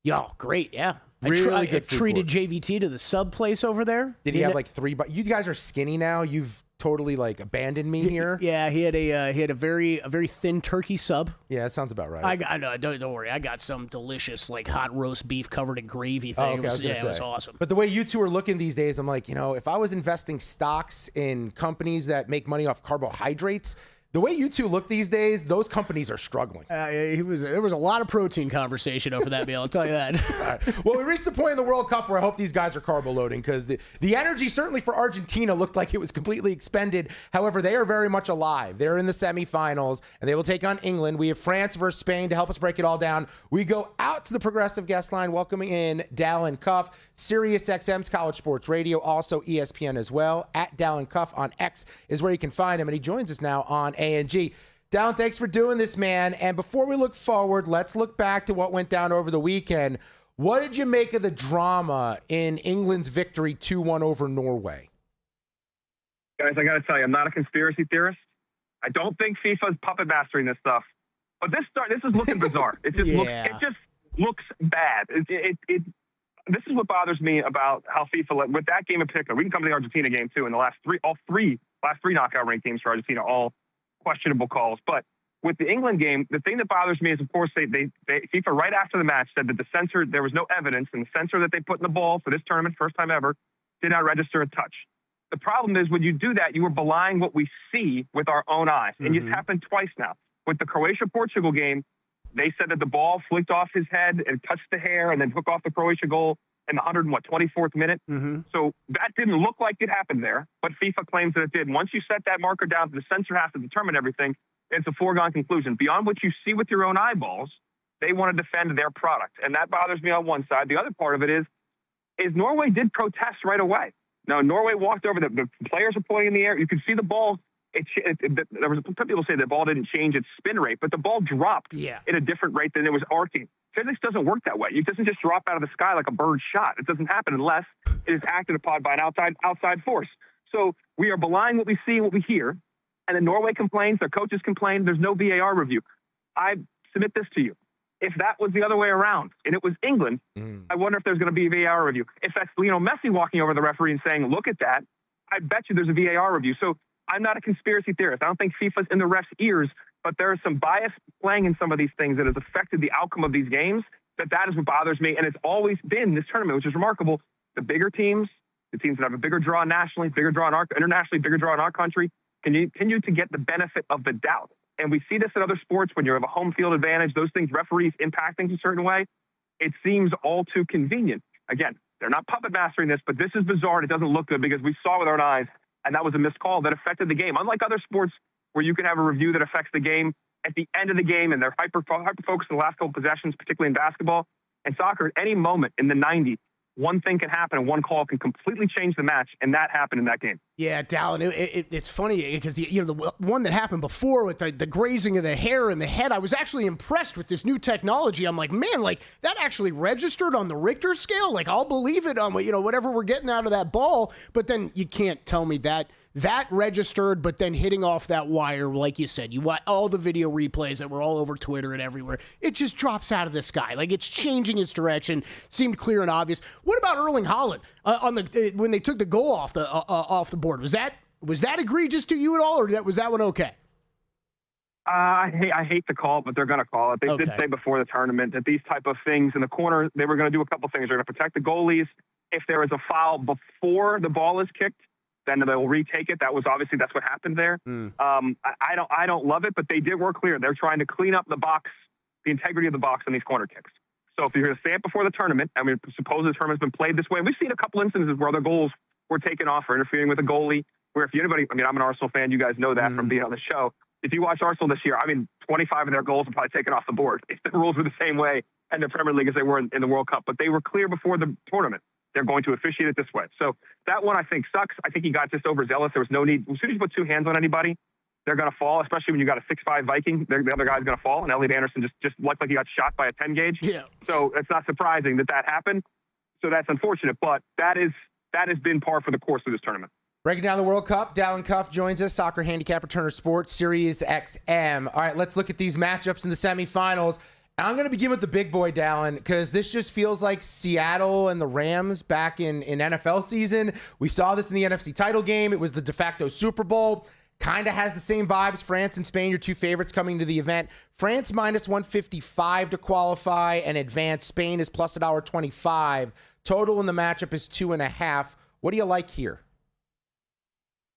Yo, great. Yeah. Really good food treated court. JVT to the sub place over there. Did he have like 3? You guys are skinny now. You've totally like abandoned me here. Yeah, he had a very thin turkey sub. Yeah, that sounds about right. Don't worry. I got some delicious like hot roast beef covered in gravy thing. Oh, okay, it was awesome. But the way you two are looking these days, I'm like, if I was investing stocks in companies that make money off carbohydrates, the way you two look these days, those companies are struggling. There was a lot of protein conversation over that meal, I'll tell you that. Right. Well, we reached the point in the World Cup where I hope these guys are carbo loading because the energy certainly for Argentina looked like it was completely expended. However, they are very much alive. They're in the semifinals, and they will take on England. We have France versus Spain to help us break it all down. We go out to the Progressive guest line, welcoming in Dallin Cuff, Sirius XM's College Sports Radio, also ESPN as well. At Dallin Cuff on X is where you can find him, and he joins us now on A&G. Dallin, thanks for doing this, man. And before we look forward, let's look back to what went down over the weekend. What did you make of the drama in England's victory 2-1 over Norway? Guys, I got to tell you, I'm not a conspiracy theorist. I don't think FIFA's puppet mastering this stuff. But this is looking bizarre. It just looks bad. This is what bothers me about how FIFA, with that game in particular, we can come to the Argentina game too. In the last three knockout ranked games for Argentina, all questionable calls. But with the England game, the thing that bothers me is, of course, FIFA right after the match said that there was no evidence, and the sensor that they put in the ball for this tournament, first time ever, did not register a touch. The problem is when you do that, you are belying what we see with our own eyes. And it's happened twice now. With the Croatia-Portugal game, they said that the ball flicked off his head and touched the hair and then took off the Croatia goal in the 24th minute. So that didn't look like it happened there, but FIFA claims that it did. Once you set that marker down, the sensor has to determine everything. It's a foregone conclusion. Beyond what you see with your own eyeballs, they want to defend their product. And that bothers me on one side. The other part of it is Norway did protest right away. Now, Norway walked over. The players were pointing in the air. You could see the ball. There was some people say the ball didn't change its spin rate, but the ball dropped at a different rate than it was arcing. Physics doesn't work that way. It doesn't just drop out of the sky like a bird shot. It doesn't happen unless it is acted upon by an outside force. So we are belying what we see and what we hear. And then Norway complains, their coaches complain, there's no VAR review. I submit this to you. If that was the other way around and it was England, I wonder if there's going to be a VAR review. If that's Messi walking over the referee and saying, look at that, I bet you there's a VAR review. So I'm not a conspiracy theorist. I don't think FIFA's in the ref's ears, but there is some bias playing in some of these things that has affected the outcome of these games. That is what bothers me. And it's always been this tournament, which is remarkable. The bigger teams, the teams that have a bigger draw nationally, bigger draw internationally, bigger draw in our country, continue to get the benefit of the doubt. And we see this in other sports when you have a home field advantage, those things, referees impact things a certain way. It seems all too convenient. Again, they're not puppet mastering this, but this is bizarre and it doesn't look good because we saw with our own eyes, and that was a missed call that affected the game. Unlike other sports where you can have a review that affects the game at the end of the game and they're hyper-focused in the last couple possessions, particularly in basketball. And soccer, at any moment in the 90s, one thing can happen and one call can completely change the match, and that happened in that game. Yeah, Dallin, it's funny because the one that happened before with the grazing of the hair and the head, I was actually impressed with this new technology. I'm like, man, that actually registered on the Richter scale. Like, I'll believe it on whatever we're getting out of that ball, but then you can't tell me that registered, but then hitting off that wire, like you said, you watch all the video replays that were all over Twitter and everywhere. It just drops out of the sky. Like, it's changing its direction. Seemed clear and obvious. What about Erling Haaland when they took the goal off the board? Was that egregious to you at all, or was that one okay? I hate to call it, but they're going to call it. They did say before the tournament that these type of things in the corner, they were going to do a couple things. They're going to protect the goalies. If there is a foul before the ball is kicked, then they'll retake it. That's what happened there. I don't love it, but they did work clear. They're trying to clean up the box, the integrity of the box on these corner kicks. So if you're going to say it before the tournament, I mean, suppose the tournament's been played this way. And we've seen a couple instances where other goals were taken off or interfering with a goalie. Where I'm an Arsenal fan, you guys know that from being on the show. If you watch Arsenal this year, 25 of their goals are probably taken off the board. If the rules were the same way and the Premier League as they were in the World Cup, but they were clear before the tournament. They're going to officiate it this way. So that one I think sucks. I think he got just overzealous. There was no need. As soon as you put two hands on anybody, they're going to fall, especially when you got a 6'5" Viking. The other guy's going to fall, and Elliot Anderson just looked like he got shot by a 10 gauge. Yeah. So it's not surprising that happened. So that's unfortunate, but that has been par for the course of this tournament. Breaking down the World Cup, Dallin Cuff joins us, soccer handicapper, Turner Sports, Sirius XM. All right, let's look at these matchups in the semifinals. And I'm going to begin with the big boy, Dallin, because this just feels like Seattle and the Rams back in NFL season. We saw this in the NFC title game. It was the de facto Super Bowl. Kind of has the same vibes. France and Spain, your two favorites coming to the event. France minus 155 to qualify and advance. Spain is plus $1.25. Total in the matchup is 2.5. What do you like here?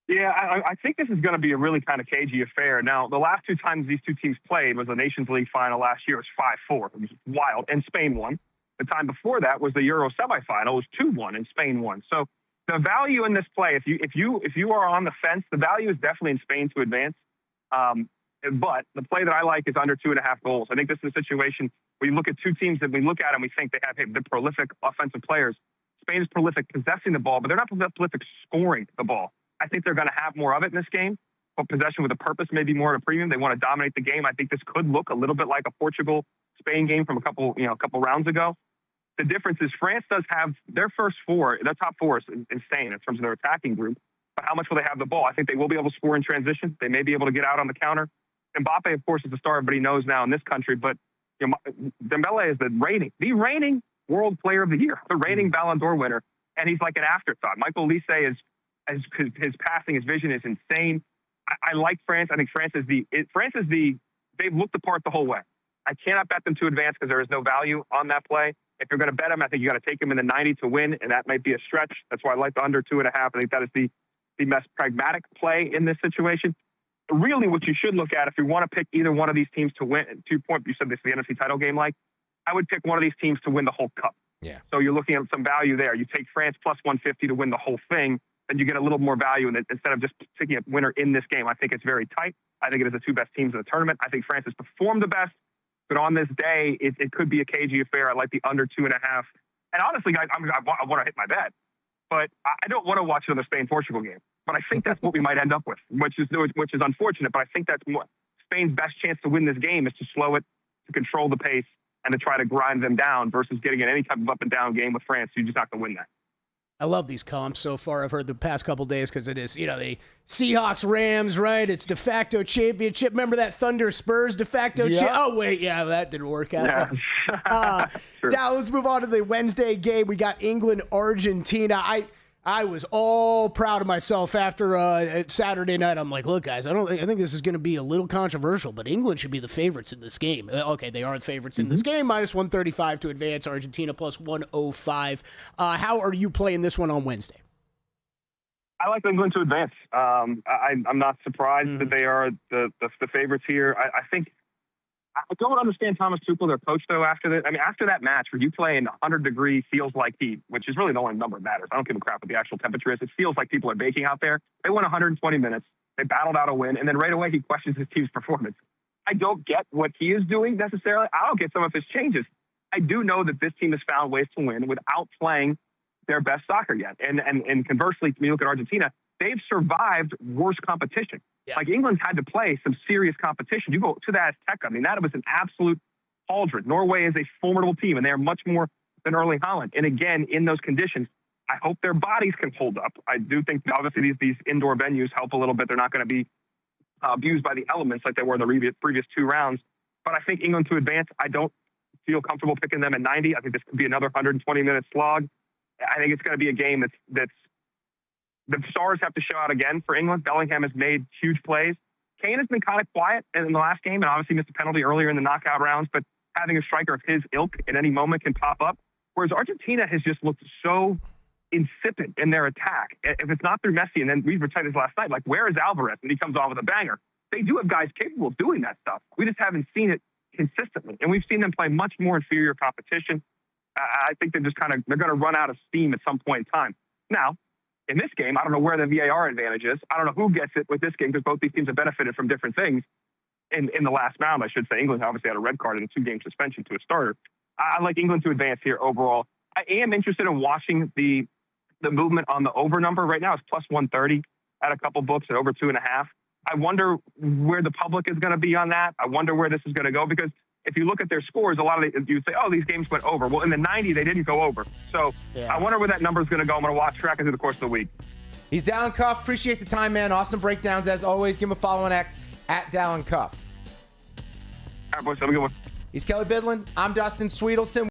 Yeah, I think this is going to be a really kind of cagey affair. Now, the last two times these two teams played was the Nations League final last year. It was 5-4. It was wild, and Spain won. The time before that was the Euro semifinal. It was 2-1, and Spain won. So the value in this play, if you are on the fence, the value is definitely in Spain to advance. But the play that I like is under 2.5 goals. I think this is a situation where you look at two teams that we look at and we think they have the prolific offensive players. Spain is prolific possessing the ball, but they're not prolific scoring the ball. I think they're going to have more of it in this game, but possession with a purpose may be more at a premium. They want to dominate the game. I think this could look a little bit like a Portugal-Spain game from a couple rounds ago. The difference is France does have their top four is insane in terms of their attacking group. But how much will they have the ball? I think they will be able to score in transition. They may be able to get out on the counter. Mbappe, of course, is the star everybody knows now in this country, but Dembele is the reigning World Player of the Year, the reigning Ballon d'Or winner, and he's like an afterthought. Michael Olise his passing, his vision is insane. I like France. I think they've looked the part the whole way. I cannot bet them to advance because there is no value on that play. If you're going to bet them, I think you got to take them in the 90 to win, and that might be a stretch. That's why I like the under 2.5. I think that is the most pragmatic play in this situation. Really, what you should look at if you want to pick either one of these teams to win, to your point, you said this is the NFC title game, I would pick one of these teams to win the whole cup. Yeah. So you're looking at some value there. You take France plus 150 to win the whole thing, and you get a little more value instead of just picking a winner in this game. I think it's very tight. I think it is the two best teams in the tournament. I think France has performed the best, but on this day, it could be a cagey affair. I like the under 2.5. And honestly, guys, I want to hit my bet, but I don't want to watch another Spain-Portugal game. But I think that's what we might end up with, which is unfortunate. But I think that's Spain's best chance to win this game is to slow it, to control the pace, and to try to grind them down versus getting in any type of up-and-down game with France. You're just not going to win that. I love these comps so far. I've heard the past couple days because it is, the Seahawks, Rams, right? It's de facto championship. Remember that Thunder Spurs de facto? Oh, wait. Yeah, that didn't work out. Yeah. Sure. Now let's move on to the Wednesday game. We got England, Argentina. I was all proud of myself after Saturday night. I'm like, look, guys, I think this is going to be a little controversial, but England should be the favorites in this game. Okay, they are the favorites in this game, minus 135 to advance. Argentina plus 105. How are you playing this one on Wednesday? I like England to advance. I'm not surprised that they are the favorites here. I think I don't understand Thomas Tuchel, their coach, though, after that match where you play in 100-degree feels like heat, which is really the only number that matters. I don't give a crap what the actual temperature is. It feels like people are baking out there. They won 120 minutes. They battled out a win, and then right away he questions his team's performance. I don't get what he is doing necessarily. I don't get some of his changes. I do know that this team has found ways to win without playing their best soccer yet. And conversely, when you look at Argentina, they've survived worse competition. Yeah. Like England's had to play some serious competition. You go to that Azteca. That was an absolute cauldron. Norway is a formidable team, and they are much more than Erling Haaland. And again, in those conditions, I hope their bodies can hold up. I do think, obviously, these indoor venues help a little bit. They're not going to be abused by the elements like they were in the previous two rounds. But I think England to advance, I don't feel comfortable picking them at 90. I think this could be another 120-minute slog. I think it's going to be a game that's the stars have to show out again for England. Bellingham has made huge plays. Kane has been kind of quiet in the last game and obviously missed a penalty earlier in the knockout rounds, but having a striker of his ilk at any moment can pop up. Whereas Argentina has just looked so insipid in their attack. If it's not through Messi, and then we were saying this last night, like, where is Alvarez? And he comes on with a banger. They do have guys capable of doing that stuff. We just haven't seen it consistently. And we've seen them play much more inferior competition. I think they're going to run out of steam at some point in time. Now, in this game, I don't know where the VAR advantage is. I don't know who gets it with this game because both these teams have benefited from different things in the last round, I should say. England obviously had a red card and a 2-game suspension to a starter. I like England to advance here overall. I am interested in watching the movement on the over number. Right now it's plus 130 at a couple books at over 2.5. I wonder where the public is going to be on that. I wonder where this is going to go, because if you look at their scores, a lot of you say, oh, these games went over. Well, in the 90, they didn't go over. So I wonder where that number is going to go. I'm going to watch track it through the course of the week. He's Dallin Cuff. Appreciate the time, man. Awesome breakdowns as always. Give him a follow on X at Dallin Cuff. All right, boys. Have a good one. He's Kelly Bidlin. I'm Dustin Sweetelson.